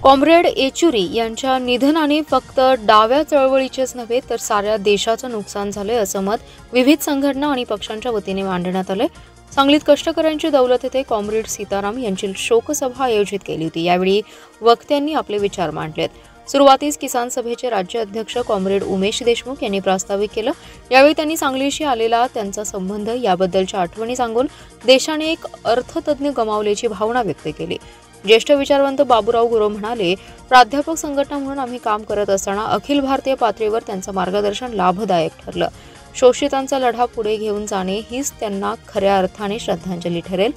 Comrade Yechury यांच्या निधनाने फक्त डाव्या चळवळीचेच नव्हे तर साऱ्या देशाचं नुकसान झाले असं मत विविध संघटना आणि पक्षांच्या वतीने मांडण्यात आले। सांगलीत कष्टकऱ्यांची दौलत येथे कॉम्रेड सीताराम यांची शोकसभा आयोजित केली होती। यावेळी वक्त्यांनी आपले विचार मांडलेत। सुरुवातीस किसान सभेचे राज्य अध्यक्ष कॉम्रेड उमेश देशमुख यांनी प्रास्ताविक केलं। यावेळी त्यांनी सांगलीशी आलेला त्यांचा संबंध याबद्दलच्या आठवणी सांगून देशाने एक अर्थतज्ञ गमावल्याची भावना व्यक्त केली। ज्येष्ठ विचारवंत बाबूराव गुरव म्हणाले, प्राध्यापक संघटना म्हणून आम्ही काम करत असताना अखिल भारतीय पातळीवर त्यांचं मार्गदर्शन लाभदायक ठरलं। शोषितांचा लढा पुढे घेऊन जाणे हीच त्यांना खऱ्या अर्थाने श्रद्धांजली ठरेल।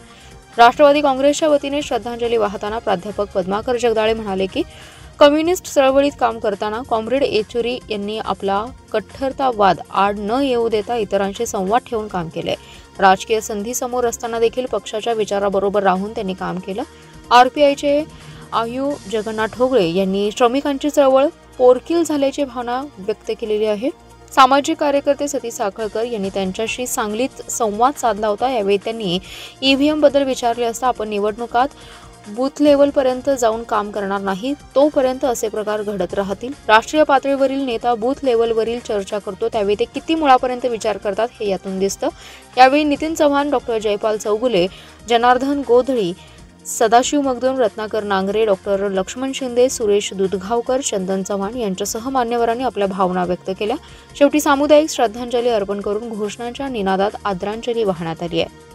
राष्ट्रवादी काँग्रेसच्या वतीने श्रद्धांजली वाहताना प्राध्यापक पद्माकर जगदाळे म्हणाले की कम्युनिस्ट चळवळीत काम करताना कॉम्रेड येचुरी यांनी आपला कट्टरतावाद आड न येऊ देता इतरांशी संवाद ठेवून काम केले। राजकीय संधी समोर असताना देखील पक्षाच्या विचाराबरोबर राहून त्यांनी काम केलं। आरपीआयचे आयु जगन्नाथ ढोगळे यांनी श्रमिकांची चळवळ पोरकील झाल्याची भावना व्यक्त केलेली आहे। सामाजिक कार्यकर्ते सतीश साखळकर यांनी त्यांच्याशी सांगलीत संवाद साधला होता। यावेळी त्यांनी ईव्हीएम बद्दल विचारले असता आपण निवडणुकात बूथ लेवलपर्यंत जाऊन काम करणार नाही, तोपर्यंत असे प्रकार घडत राहतील। राष्ट्रीय पातळीवरील नेता बूथ लेवलवरील चर्चा करतो त्यावेळी ते किती मुळापर्यंत विचार करतात हे यातून दिसतं। यावेळी नितीन चव्हाण, डॉक्टर जयपाल चौगुले, जनार्दन गोधळी, सदाशिव मगदूम, रत्नाकर नांगरे, डॉक्टर लक्ष्मण शिंदे, सुरेश दुधगावकर, चंदन चव्हाण यांच्यासह मान्यवरांनी आपल्या भावना व्यक्त केल्या। शेवटी सामुदायिक श्रद्धांजली अर्पण करून घोषणांच्या निनादात आदरांजली वाहण्यात आली आहे।